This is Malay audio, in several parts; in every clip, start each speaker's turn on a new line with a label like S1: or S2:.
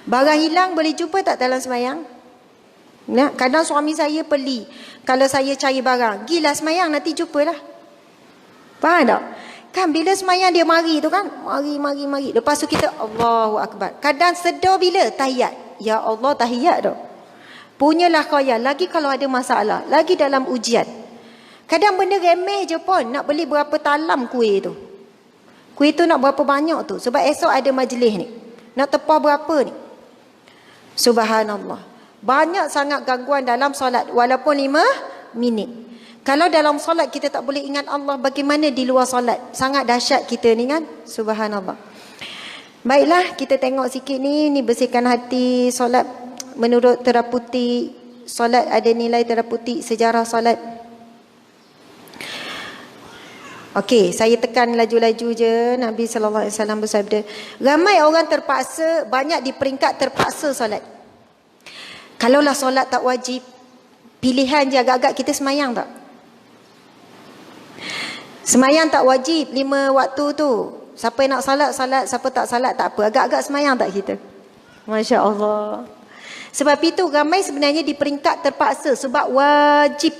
S1: Barang hilang boleh jumpa tak dalam semayang? Nah, kadang suami saya peli. Kalau saya cari barang, gilah semayang nanti jumpalah. Faham tak? Kan bila semayang dia mari tu kan, mari. Lepas tu kita Allahu Akbar. Kadang sedar bila tahiyat. Ya Allah, tahiyat tu. Punyalah khayal. Lagi kalau ada masalah, lagi dalam ujian. Kadang benda remeh je pun nak beli berapa talam kuih tu. Kuih tu nak berapa banyak tu. Sebab esok ada majlis ni. Nak tepah berapa ni. Subhanallah. Banyak sangat gangguan dalam solat. Walaupun 5 minit. Kalau dalam solat kita tak boleh ingat Allah, bagaimana di luar solat? Sangat dahsyat kita ni kan. Subhanallah. Baiklah, kita tengok sikit ni. Ni bersihkan hati. Solat menurut teraputi. Solat ada nilai teraputi. Sejarah solat. Okey, saya tekan laju-laju je. Nabi SAW bersabda, ramai orang terpaksa, banyak di peringkat terpaksa solat. Kalaulah solat tak wajib, pilihan je agak-agak kita semayang tak? Semayang tak wajib 5 waktu tu. Siapa nak salat, salat. Siapa tak salat, tak apa. Agak-agak semayang tak kita? Masya Allah. Sebab itu ramai sebenarnya di peringkat terpaksa. Sebab wajib.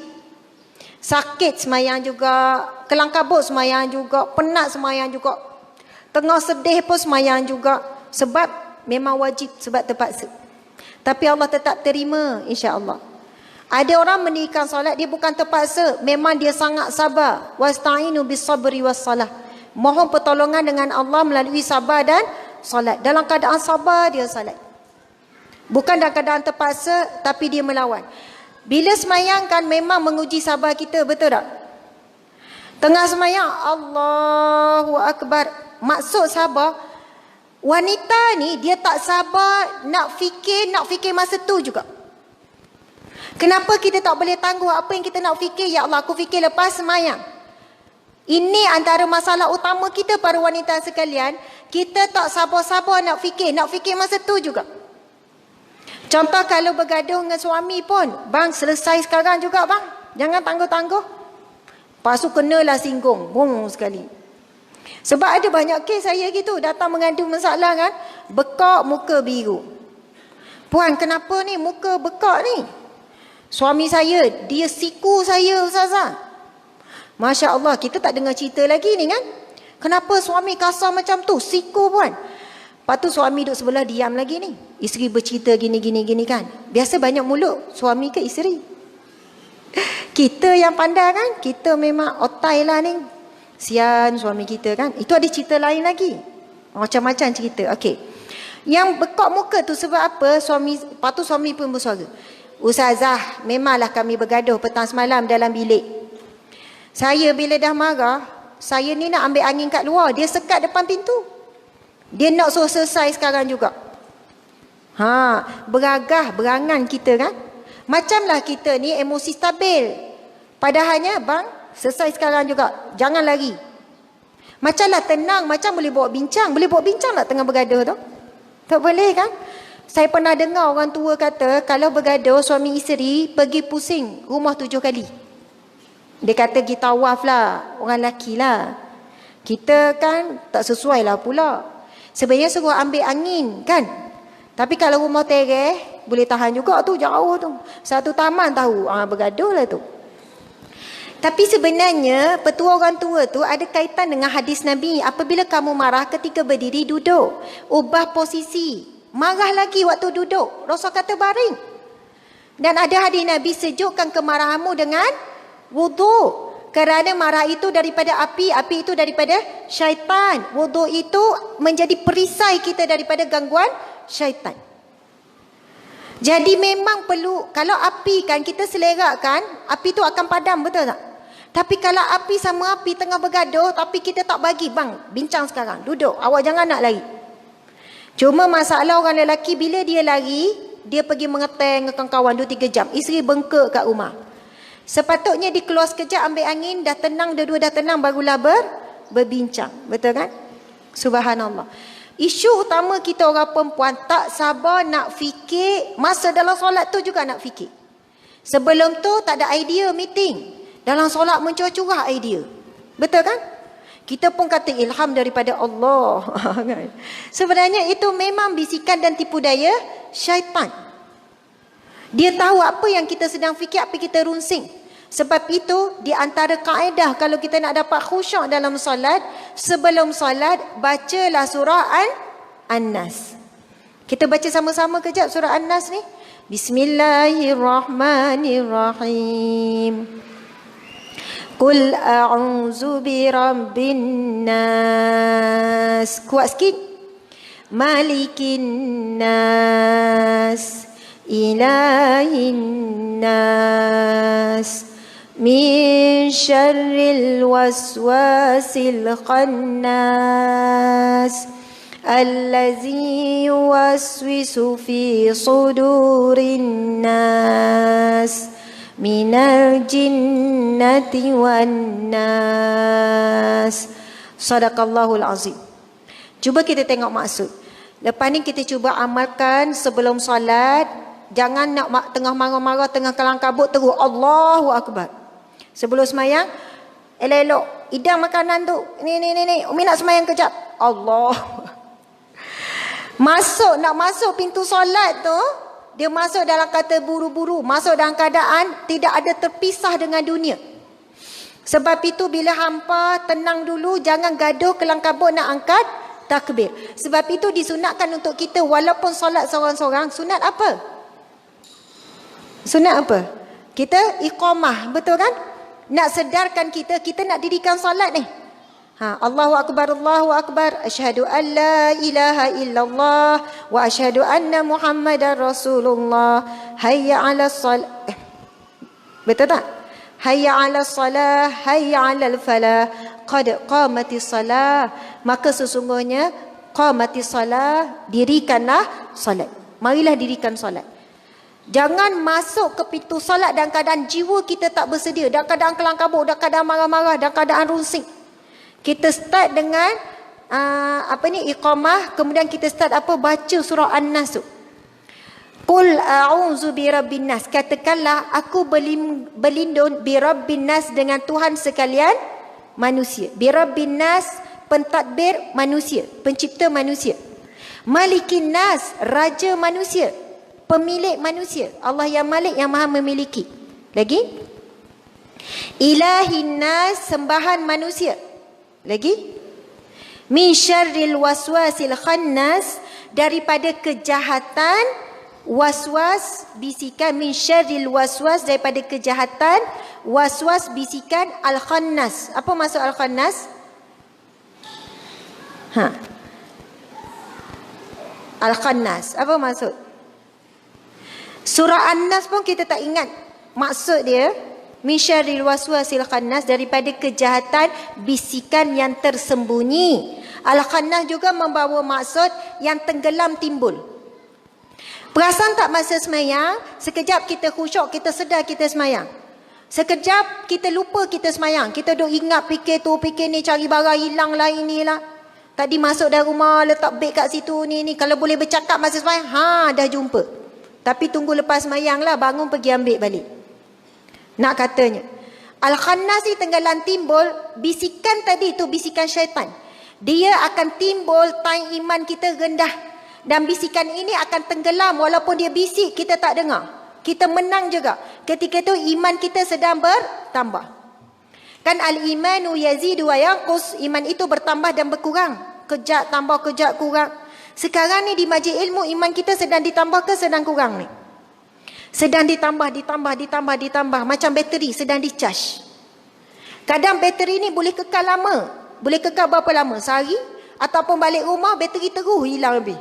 S1: Sakit semayang juga. Kelang kabut semayang juga. Penat semayang juga. Tengah sedih pun semayang juga. Sebab memang wajib. Sebab terpaksa. Tapi Allah tetap terima, insya-Allah. Ada orang mendirikan solat, dia bukan terpaksa, memang dia sangat sabar. Wasta'inu bis-sabri was-salah. Mohon pertolongan dengan Allah melalui sabar dan solat. Dalam keadaan sabar dia solat. Bukan dalam keadaan terpaksa, tapi dia melawan. Bila semayang kan memang menguji sabar kita, betul tak? Tengah semayang, Allahu Akbar. Maksud sabar, wanita ni dia tak sabar nak fikir masa tu juga. Kenapa kita tak boleh tangguh apa yang kita nak fikir? Ya Allah, aku fikir lepas semayang. Ini antara masalah utama kita para wanita sekalian. Kita tak sabar-sabar nak fikir masa tu juga. Contoh kalau bergaduh dengan suami pun, bang selesai sekarang juga bang. Jangan tangguh-tangguh. Lepas tu kenalah singgung. Bung sekali. Sebab ada banyak kes saya gitu, datang mengadu masalah kan, bekak muka biru. Puan, kenapa ni muka bekak ni? Suami saya, dia siku saya Ustazah. Masya Allah, kita tak dengar cerita lagi ni kan. Kenapa suami kasar macam tu? Siku puan. Lepas tu suami duduk sebelah diam lagi ni. Isteri bercerita gini kan. Biasa banyak mulut, suami ke isteri? Kita yang pandai kan, kita memang otai lah ni. Sian suami kita kan. Itu ada cerita lain lagi. Macam-macam cerita. Okey. Yang bekak muka tu sebab apa? Lepas tu suami pun bersuara. Ustazah, memanglah kami bergaduh petang semalam dalam bilik. Saya bila dah marah, saya ni nak ambil angin kat luar. Dia sekat depan pintu. Dia nak suruh selesai sekarang juga. Beragah, berangan kita kan. Macamlah kita ni emosi stabil. Padahalnya, bang, selesai sekarang juga. Jangan lari. Macamlah tenang. Macam boleh bawa bincang. Boleh bawa bincang tak tengah bergaduh tu? Tak boleh kan? Saya pernah dengar orang tua kata, kalau bergaduh suami isteri, pergi pusing rumah 7 kali. Dia kata kita tawaf lah. Orang lelaki lah. Kita kan tak sesuai lah pula. Sebenarnya suruh ambil angin kan. Tapi kalau rumah tereh, boleh tahan juga tu, jauh tu. Satu taman tahu. Bergaduh lah tu. Tapi sebenarnya petua orang tua tu ada kaitan dengan hadis Nabi. Apabila kamu marah ketika berdiri, duduk. Ubah posisi. Marah lagi waktu duduk. Rasul kata baring. Dan ada hadis Nabi, sejukkan kemarahanmu dengan wudu. Kerana marah itu daripada api itu daripada syaitan. Wudu itu menjadi perisai kita daripada gangguan syaitan. Jadi memang perlu, kalau api kan kita selerakkan, api tu akan padam, betul tak? Tapi kalau api sama api tengah bergaduh, tapi kita tak bagi, bang, bincang sekarang, duduk, awak jangan nak lari. Cuma masalah orang lelaki, bila dia lari, dia pergi mengeteng dengan kawan 2-3 jam. Isteri bengkak kat rumah. Sepatutnya dia keluar sekejap, ambil angin, dah tenang, dua-dua dah tenang, barulah berbincang. Betul kan? Subhanallah. Isu utama kita orang perempuan, tak sabar nak fikir. Masa dalam solat tu juga nak fikir. Sebelum tu tak ada idea meeting. Dalam solat mencurah-curah idea. Betul kan? Kita pun kata ilham daripada Allah. Sebenarnya itu memang bisikan dan tipu daya syaitan. Dia tahu apa yang kita sedang fikir, apa kita runsing. Sebab itu, di antara kaedah kalau kita nak dapat khusyuk dalam solat, sebelum solat, bacalah surah An-Nas. Kita baca sama-sama kejap surah An-Nas ni. Bismillahirrahmanirrahim. Qul a'udzu birabbin nas. Kuat sikit. Malikin nas. Ilahin nas. Min syarril waswasil khannas. Allazi yuwaswisu fi sudurin nas. Minal jinnati wan nas. Sadaqallahul azim. Cuba kita tengok maksud. Lepas ni kita cuba amalkan sebelum solat. Jangan nak tengah marah-marah, tengah kelang kabut terus Allahu Akbar. Sebelum semayang, elok-elok, idam makanan tu. Ni. Umi nak semayang kejap. Allah. Nak masuk pintu solat tu, dia masuk dalam kata buru-buru, masuk dalam keadaan tidak ada terpisah dengan dunia. Sebab itu bila hampa tenang dulu, jangan gaduh kelang kabut nak angkat takbir. Sebab itu disunatkan untuk kita walaupun solat seorang-seorang, sunat apa? Sunat apa? Kita iqamah, betul kan? Nak sedarkan kita nak dirikan solat ni. Allahu Akbar, Allahu Akbar. Asyhadu an la ilaha illallah wa asyhadu anna Muhammadar Rasulullah. Hayya 'alas salah. Betul tak? Hayya 'alas salah, hayya 'alal falah. Qad qamatis salah. Maka sesungguhnya qamatis salah, dirikanlah solat. Marilah dirikan solat. Jangan masuk ke pintu solat dalam keadaan jiwa kita tak bersedia, dalam keadaan kelang kabut, dalam keadaan marah-marah, dalam keadaan runsing. Kita start dengan iqamah, kemudian kita start baca surah An-Nas tu. Qul a'udzu birabbin nas. Katakanlah aku berlindung birabbin nas, dengan Tuhan sekalian manusia. Birabbin nas, pentadbir manusia, pencipta manusia. Malikin nas, raja manusia, pemilik manusia. Allah yang Malik, yang Maha memiliki. Lagi? Ilahin nas, sembahan manusia. Lagi? Min syarril waswasil khannas, daripada kejahatan waswas, bisikan. Min syarril waswas, daripada kejahatan waswas, bisikan. Al-khannas. Apa maksud al-khannas? Al-khannas. Apa maksud? Surah An-Nas pun kita tak ingat maksud dia. Min syarril waswasil khannas, daripada kejahatan bisikan yang tersembunyi. Al-khannas juga membawa maksud yang tenggelam timbul. Perasan tak masa semayang, sekejap kita khusyuk, kita sedar kita semayang. Sekejap kita lupa kita semayang. Kita duk ingat fikir tu, fikir ni, cari barang hilang lah, inilah. Tadi masuk dari rumah, letak beg kat situ, ni. Kalau boleh bercakap masa semayang, dah jumpa. Tapi tunggu lepas semayang lah, bangun pergi ambil balik. Nak katanya, Al-Khannas ni tenggelam timbul, bisikan tadi tu bisikan syaitan. Dia akan timbul time iman kita rendah. Dan bisikan ini akan tenggelam walaupun dia bisik, kita tak dengar. Kita menang juga. Ketika itu iman kita sedang bertambah. Kan al-imanu yazidu wa yanqus, iman itu bertambah dan berkurang. Kejap tambah, kejap kurang. Sekarang ni di majlis ilmu, iman kita sedang ditambah ke sedang kurang ni? Sedang ditambah. Macam bateri sedang dicharge. Kadang bateri ni boleh kekal lama. Boleh kekal berapa lama? Sehari? Ataupun balik rumah, bateri terus hilang lebih.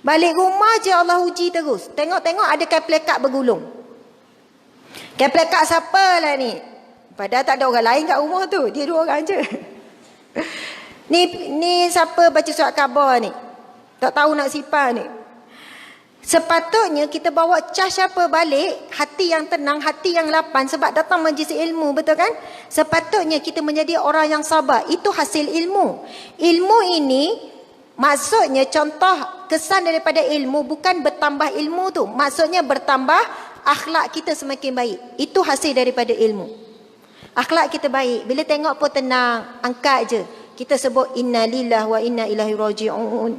S1: Balik rumah je Allah uji terus. Tengok-tengok ada plekat bergulung. Plekat siapa lah ni? Padahal tak ada orang lain kat rumah tu. Dia dua orang je. Ni siapa baca surat khabar ni? Tak tahu nak sipar ni. Sepatutnya kita bawa charge apa balik, hati yang tenang, hati yang lapang, sebab datang majlis ilmu, betul kan? Sepatutnya kita menjadi orang yang sabar. Itu hasil ilmu. Ilmu ini maksudnya, contoh kesan daripada ilmu bukan bertambah ilmu tu. Maksudnya bertambah akhlak kita semakin baik. Itu hasil daripada ilmu. Akhlak kita baik. Bila tengok pun tenang, angkat je. Kita sebut inna lillahi wa inna ilaihi raji'un.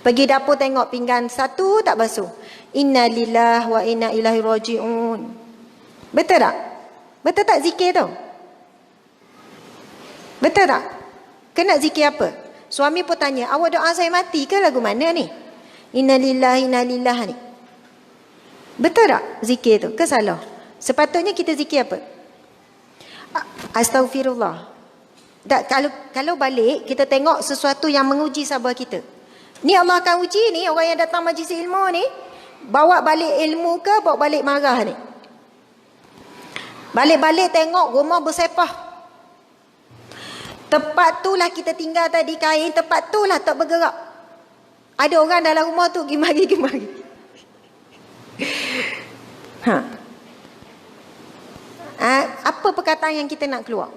S1: Pergi dapur tengok pinggan satu tak basuh. Inna lillahi wa inna ilaihi raji'un. Betul tak? Betul tak zikir tu? Betul tak? Kena zikir apa? Suami pun tanya, awak doa saya mati ke lagu mana ni? Inna lillahi ni. Betul tak zikir tu? Ke salah? Sepatutnya kita zikir apa? Astaghfirullah. Tak, kalau balik kita tengok sesuatu yang menguji sabar kita. Ni Allah akan uji ni orang yang datang majlis ilmu ni, bawa balik ilmu ke bawa balik marah ni. Balik-balik tengok rumah bersepah. Tempat tu lah kita tinggal tadi kain, tempat tu lah tak bergerak. Ada orang dalam rumah tu gimari. Apa perkataan yang kita nak keluar?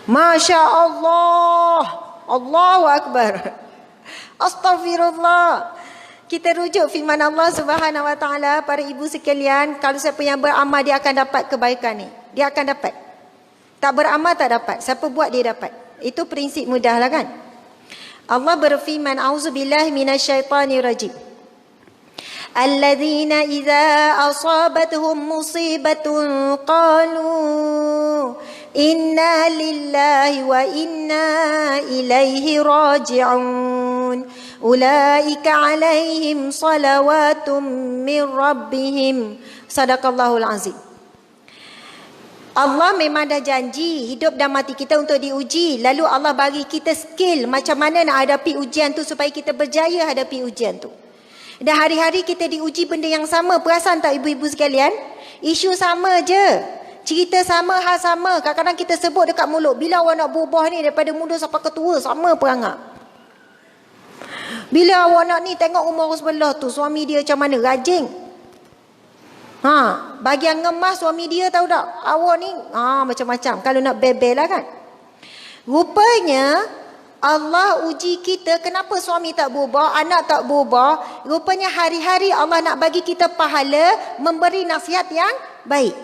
S1: Masya Allah, Allahu Akbar, Astaghfirullah. Kita rujuk firman Allah Subhanahu Wa Taala, para ibu sekalian, kalau siapa yang beramal dia akan dapat kebaikan ni. Dia akan dapat. Tak beramal tak dapat. Siapa buat dia dapat. Itu prinsip mudah lah kan. Allah berfirman, A'udzubillahi minasyaitanirrajim. Alladzina idza asabatuhum musibatun qalu inna lillahi wa inna ilaihi raji'un. Ulaika alaihim salawatum min rabbihim. Sadaqallahul azim. Allah memang dah janji hidup dan mati kita untuk diuji. Lalu Allah bagi kita skill macam mana nak hadapi ujian tu supaya kita berjaya hadapi ujian tu. Dan hari-hari kita diuji benda yang sama. Perasan tak ibu-ibu sekalian? Isu sama je. Cerita sama, hal sama. Kadang-kadang kita sebut dekat mulut. Bila awak nak berubah ni daripada muda sampai ketua, sama perangai. Bila awak nak ni tengok rumah orang sebelah tu, suami dia macam mana? Rajin. Bagian ngemas suami dia tahu tak? Awak ni macam-macam. Kalau nak bebel lah kan. Rupanya Allah uji kita. Kenapa suami tak berubah, anak tak berubah? Rupanya hari-hari Allah nak bagi kita pahala memberi nasihat yang baik.